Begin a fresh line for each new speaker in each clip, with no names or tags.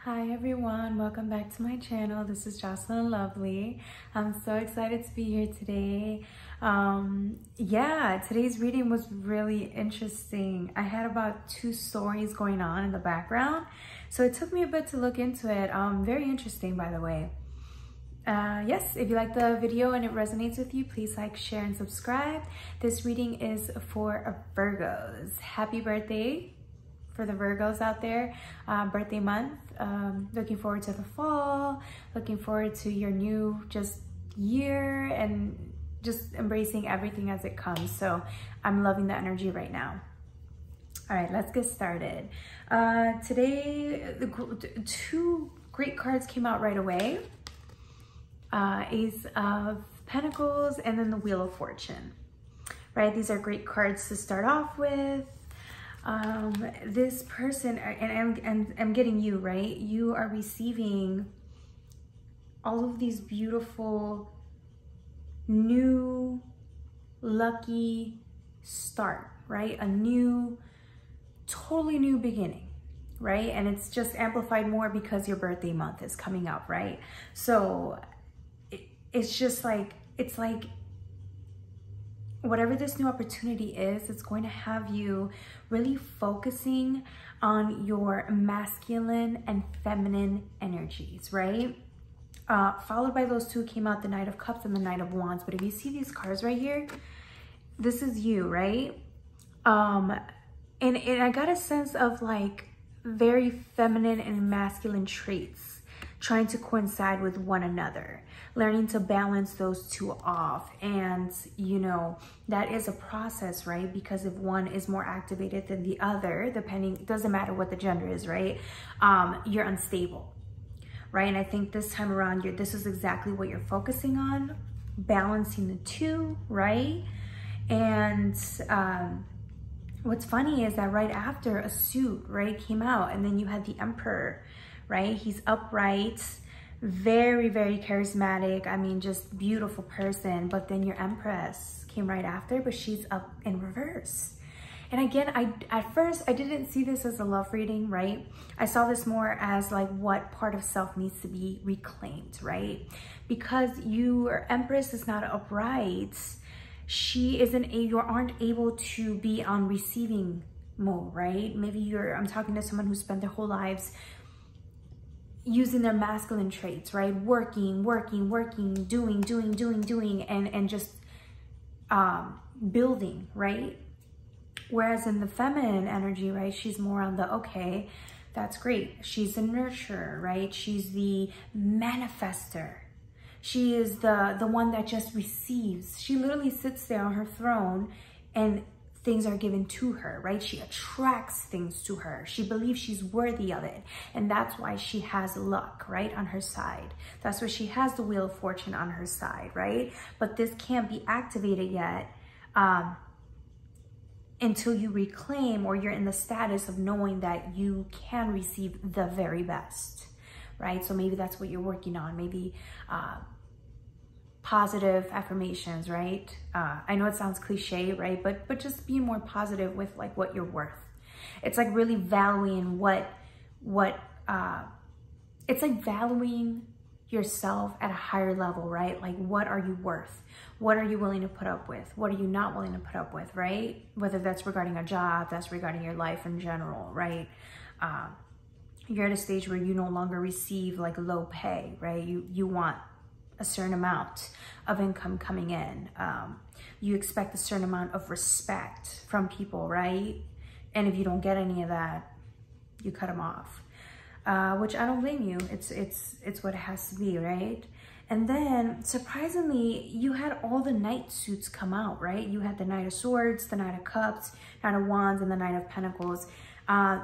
Hi everyone, welcome back to my channel. This is Jocelyn Lovely. I'm so excited to be here today. Today's reading was really interesting. I had about 2 stories going on in the background, so it took me a bit to look into it. Very interesting, by the way. Yes, if you like the video and it resonates with you, please like, share, and subscribe. This reading is for Virgos. Happy birthday for the Virgos out there, birthday month. Looking forward to the fall, looking forward to your new year and just embracing everything as it comes. So I'm loving the energy right now. All right, let's get started. Today, the 2 great cards came out right away. Ace of Pentacles and then the Wheel of Fortune, right? These are great cards to start off with. This person, and I'm getting you, right? You are receiving all of these beautiful, new, lucky start, right? A new, totally new beginning, right? And it's just amplified more because your birthday month is coming up, right? So it's just like, it's like, whatever this new opportunity is, it's going to have you really focusing on your masculine and feminine energies, right? Followed by those 2 came out the Knight of Cups and the Knight of Wands. But if you see these cards right here, this is you, right? And I got a sense of like very feminine and masculine traits trying to coincide with one another, learning to balance those 2 off. And you know, that is a process, right? Because if one is more activated than the other, depending, doesn't matter what the gender is, right? You're unstable, right? And I think this time around, this is exactly what you're focusing on, balancing the 2, right? And what's funny is that right after a suit, right, came out, and then you had the Emperor, right? He's upright, very, very charismatic. I mean, just beautiful person. But then your Empress came right after, but she's up in reverse. And again, at first I didn't see this as a love reading, right? I saw this more as like what part of self needs to be reclaimed, right? Because your Empress is not upright. You aren't able to be on receiving mode, right? Maybe I'm talking to someone who spent their whole lives using their masculine traits, right? Working, doing, and just building, right? Whereas in the feminine energy, right, she's more on the, okay, that's great. She's the nurturer, right? She's the manifester. She is the one that just receives. She literally sits there on her throne and things are given to her, right? She attracts things to her. She believes she's worthy of it. And that's why she has luck, right, on her side. That's why she has the Wheel of Fortune on her side, right? But this can't be activated yet until you reclaim, or you're in the status of knowing that you can receive the very best, right? So maybe that's what you're working on. Maybe positive affirmations, right? I know it sounds cliche, right? But just be more positive with like what you're worth. It's like really valuing it's like valuing yourself at a higher level, right? Like, what are you worth? What are you willing to put up with? What are you not willing to put up with, right? Whether that's regarding a job, that's regarding your life in general, right? You're at a stage where you no longer receive like low pay, right? You want a certain amount of income coming in. You expect a certain amount of respect from people, right? And if you don't get any of that, you cut them off, which I don't blame you. It's what it has to be, right? And then surprisingly, you had all the Knight suits come out, right? You had the Knight of Swords, the Knight of Cups, Knight of Wands, and the Knight of Pentacles.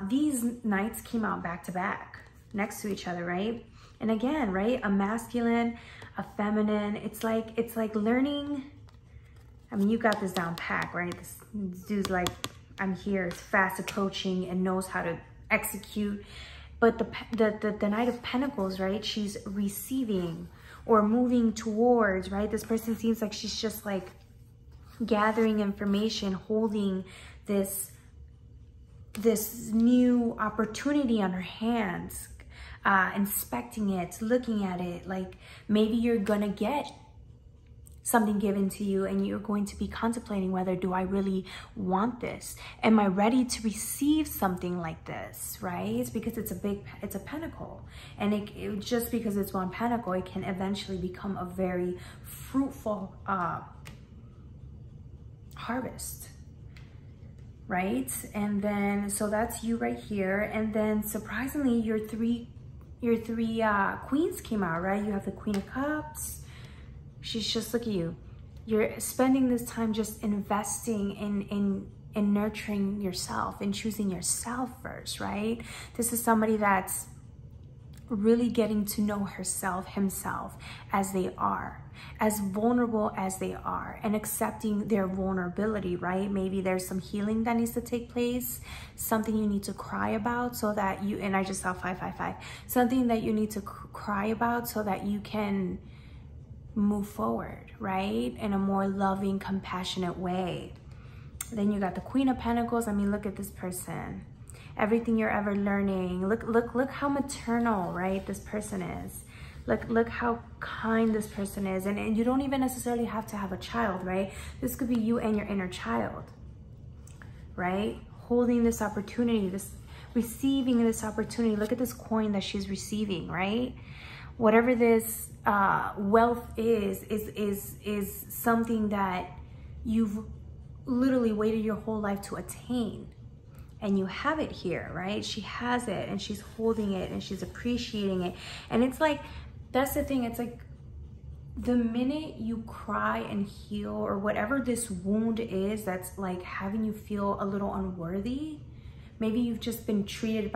These Knights came out back to back next to each other, right? And again, right, a masculine, a feminine. It's like learning. I mean, you got this down pat, right? This dude's like, I'm here, it's fast approaching and knows how to execute. But the Knight of Pentacles, right? She's receiving or moving towards, right? This person seems like she's just like gathering information, holding this new opportunity on her hands. inspecting it, looking at it. Like maybe you're gonna get something given to you and you're going to be contemplating whether, do I really want this? Am I ready to receive something like this, right? It's because it's a pentacle. And it just because it's one pentacle, it can eventually become a very fruitful harvest, right? And then, so that's you right here. And then surprisingly, your three queens came out, right? You have the Queen of Cups. She's just, look at you. You're spending this time just investing in nurturing yourself and choosing yourself first, right? This is somebody that's really getting to know herself, himself, as they are, as vulnerable as they are, and accepting their vulnerability, right? Maybe there's some healing that needs to take place, something you need to cry about so that you, and I just saw 555, something that you need to cry about so that you can move forward, right? In a more loving, compassionate way. Then you got the Queen of Pentacles. I mean, look at this person. Everything you're ever learning. Look how maternal, right, this person is. Look how kind this person is. And you don't even necessarily have to have a child, right? This could be you and your inner child, right? Holding this opportunity, receiving this opportunity. Look at this coin that she's receiving, right? Whatever this wealth is something that you've literally waited your whole life to attain, and you have it here, right? She has it and she's holding it and she's appreciating it. And it's like, that's the thing, it's like the minute you cry and heal, or whatever this wound is that's like having you feel a little unworthy, maybe you've just been treated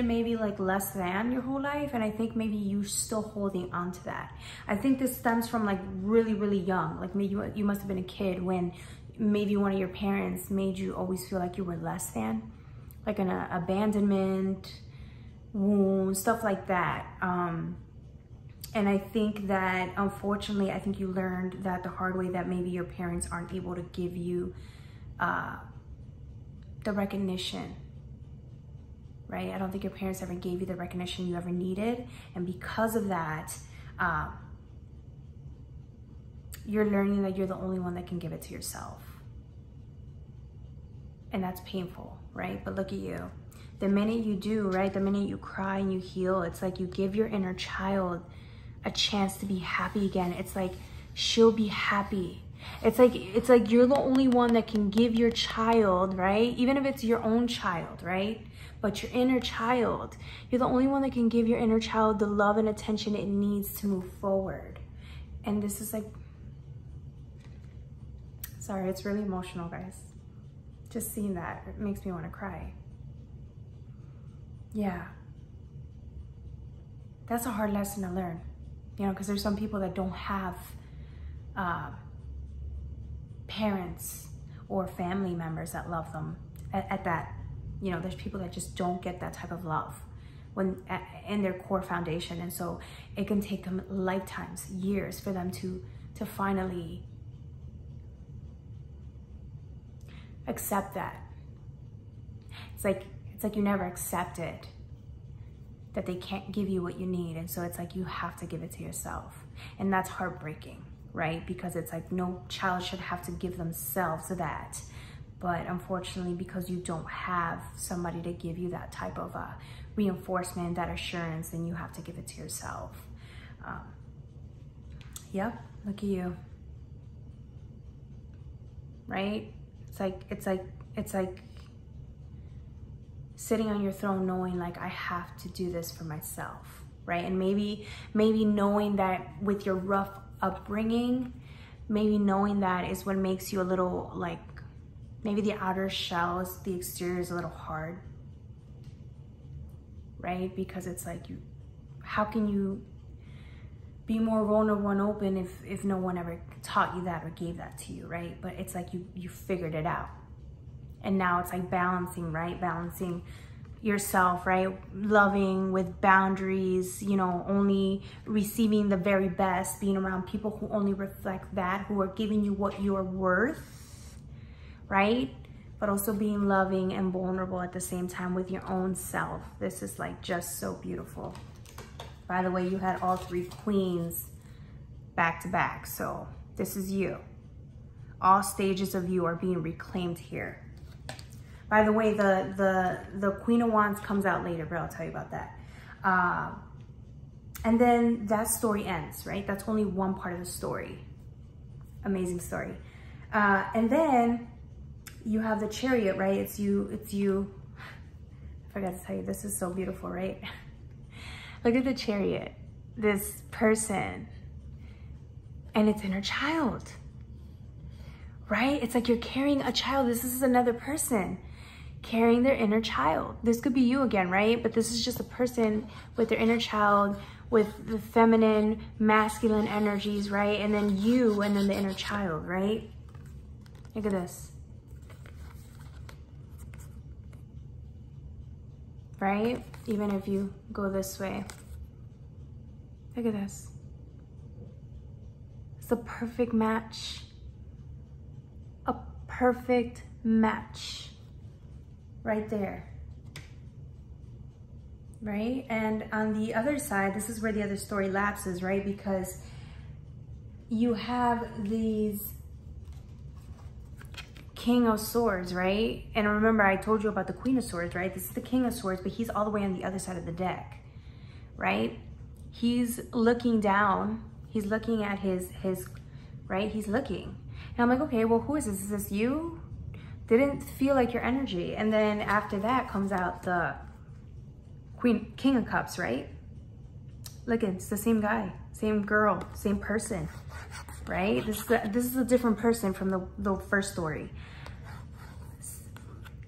maybe like less than your whole life, and I think maybe you're still holding on to that. I think this stems from like really, really young. Like maybe you must have been a kid when maybe one of your parents made you always feel like you were less than, like an abandonment wound, stuff like that. And I think that, unfortunately, I think you learned that the hard way, that maybe your parents aren't able to give you the recognition, right? I don't think your parents ever gave you the recognition you ever needed. And because of that, you're learning that you're the only one that can give it to yourself. And that's painful, right? But look at you. The minute you do, right? The minute you cry and you heal, it's like you give your inner child a chance to be happy again. It's like she'll be happy. It's like you're the only one that can give your child, right? Even if it's your own child, right? But your inner child, you're the only one that can give your inner child the love and attention it needs to move forward. And this is like, sorry, it's really emotional, guys. Just seeing that, it makes me want to cry. Yeah. That's a hard lesson to learn, you know, because there's some people that don't have parents or family members that love them at that. You know, there's people that just don't get that type of love when in their core foundation. And so it can take them lifetimes, years for them to finally accept that. It's like you never accepted that they can't give you what you need. And so it's like you have to give it to yourself. And that's heartbreaking, right? Because it's like no child should have to give themselves that. But unfortunately, because you don't have somebody to give you that type of reinforcement, that assurance, then you have to give it to yourself. Yep, look at you. Right? It's like sitting on your throne knowing like I have to do this for myself, right? And maybe knowing that with your rough upbringing, maybe knowing that is what makes you a little like, maybe the outer shell is, the exterior is a little hard, right? Because it's like how can you be more vulnerable and open if no one ever taught you that or gave that to you, right? But it's like you figured it out. And now it's like balancing, right? Balancing yourself, right? Loving with boundaries, you know, only receiving the very best, being around people who only reflect that, who are giving you what you're worth, right? but also being loving and vulnerable at the same time with your own self. This is like just so beautiful. By the way, you had all three queens back to back. So this is you. All stages of you are being reclaimed here. By the way, the Queen of Wands comes out later, but I'll tell you about that. And then that story ends, right? That's only one part of the story. Amazing story. And then you have the Chariot, right? It's you. I forgot to tell you, this is so beautiful, right? Look at the Chariot, this person, and it's inner child, right? It's like you're carrying a child. This is another person carrying their inner child. This could be you again, right? But this is just a person with their inner child, with the feminine, masculine energies, right? And then you, and then the inner child, right? Look at this. Right? Even if you go this way. Look at this. It's a perfect match. A perfect match. Right there. Right? And on the other side, this is where the other story lapses, right? Because you have these King of Swords, right? And remember, I told you about the Queen of Swords, right? This is the King of Swords, but he's all the way on the other side of the deck, right? He's looking down. He's looking at his right? He's looking. And I'm like, okay, well, who is this? Is this you? Didn't feel like your energy. And then after that comes out the King of Cups, right? Look, it's the same guy, same girl, same person, right? This is a different person from the first story.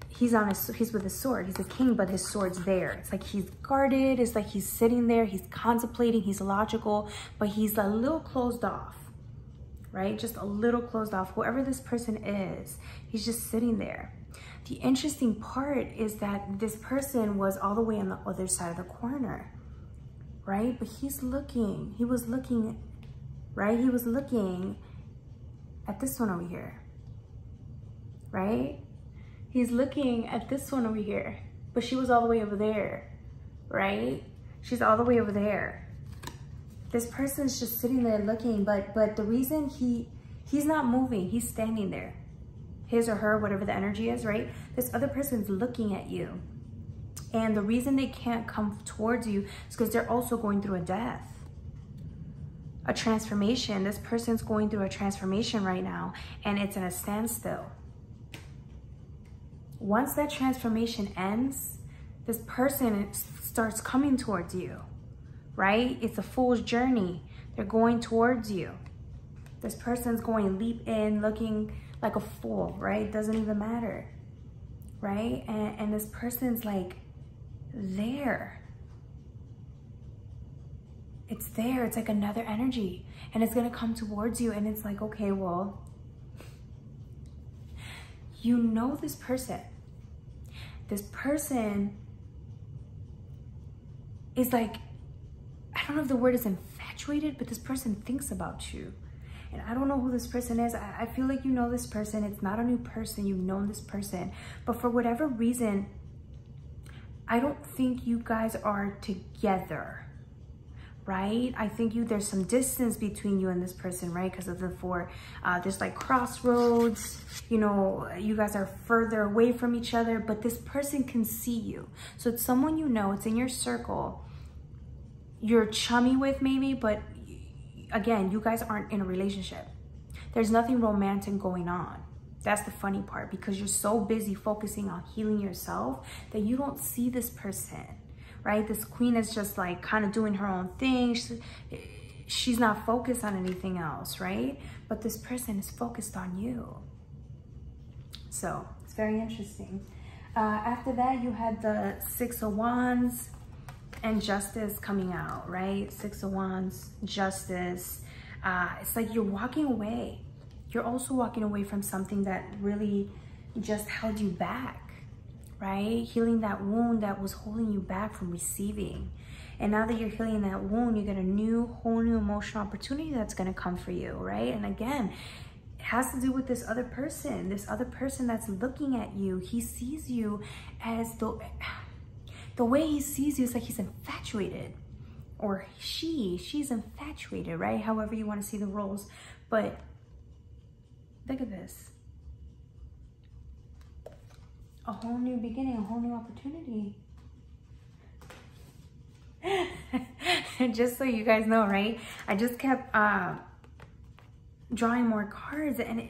He's with his sword. He's a king, but his sword's there. It's like he's guarded. It's like he's sitting there. He's contemplating. He's logical, but he's a little closed off, right? Just a little closed off. Whoever this person is, he's just sitting there. The interesting part is that this person was all the way on the other side of the corner, right? But he's looking. He was looking, right? He was looking at this one over here, right? He's looking at this one over here, but she was all the way over there, right? She's all the way over there. This person's just sitting there looking, but the reason he's not moving, he's standing there. His or her, whatever the energy is, right? This other person's looking at you. And the reason they can't come towards you is because they're also going through a death, a transformation. This person's going through a transformation right now, and it's in a standstill. Once that transformation ends, this person starts coming towards you, right? It's a fool's journey. They're going towards you. This person's going leap in, looking like a fool, right? It doesn't even matter, right? And this person's like there. It's there. It's like another energy, and it's gonna come towards you, and it's like, okay, well, you know this person. This person is like, I don't know if the word is infatuated, but this person thinks about you. And I don't know who this person is. I feel like you know this person. It's not a new person. You've known this person. But for whatever reason, I don't think you guys are together, right? I think there's some distance between you and this person, right? Because of the there's like crossroads, you know, you guys are further away from each other, but this person can see you. So it's someone you know, it's in your circle, you're chummy with maybe, but again, you guys aren't in a relationship. There's nothing romantic going on. That's the funny part, because you're so busy focusing on healing yourself that you don't see this person, right? This queen is just like kind of doing her own thing. She's not focused on anything else, right? But this person is focused on you. So it's very interesting. After that, you had the Six of Wands and Justice coming out, right? Six of Wands, Justice. It's like you're walking away. You're also walking away from something that really just held you back, right? Healing that wound that was holding you back from receiving. And now that you're healing that wound, you get a whole new emotional opportunity that's gonna come for you, right? And again, has to do with this other person that's looking at you. He sees you as the way he sees you is like he's infatuated, or she's infatuated, right? However you want to see the roles. But look at this. A whole new beginning, a whole new opportunity. Just so you guys know, right? I just kept drawing more cards, and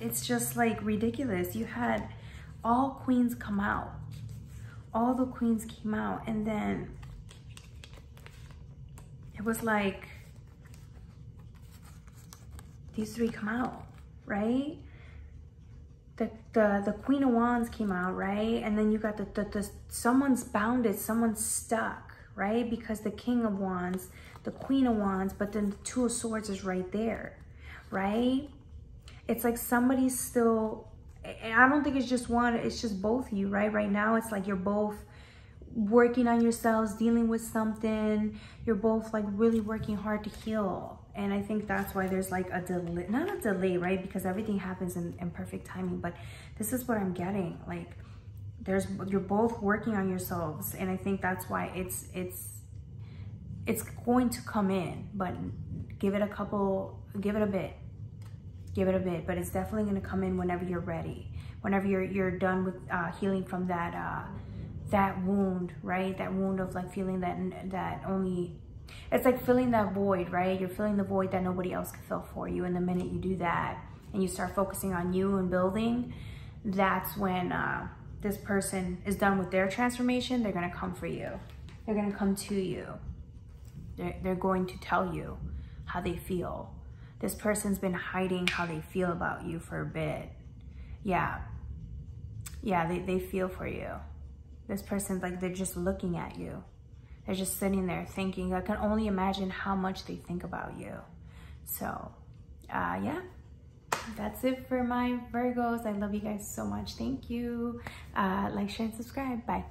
it's just like ridiculous. You had all queens come out. All the queens came out, and then it was like these three come out, right? The Queen of Wands came out, right? And then you got the someone's bounded, someone's stuck, right? Because the King of Wands, the Queen of Wands, but then the Two of Swords is right there, right? It's like somebody's still, I don't think it's just one, it's just both of you, right? Right now, it's like you're both working on yourselves, dealing with something. You're both like really working hard to heal. And I think that's why there's like a delay, not a delay, right? Because everything happens in perfect timing, but this is what I'm getting. Like you're both working on yourselves. And I think that's why it's going to come in, but give it a bit, but it's definitely going to come in whenever you're ready, whenever you're done with healing from that wound, right? That wound of like feeling that only, it's like filling that void, right? You're filling the void that nobody else can fill for you. And the minute you do that and you start focusing on you and building, that's when this person is done with their transformation. They're going to come for you. They're going to come to you. They're going to tell you how they feel. This person's been hiding how they feel about you for a bit. Yeah, they feel for you. This person's like, they're just looking at you. They're just sitting there thinking. I can only imagine how much they think about you. So, yeah, that's it for my Virgos. I love you guys so much. Thank you. Like, share, and subscribe. Bye.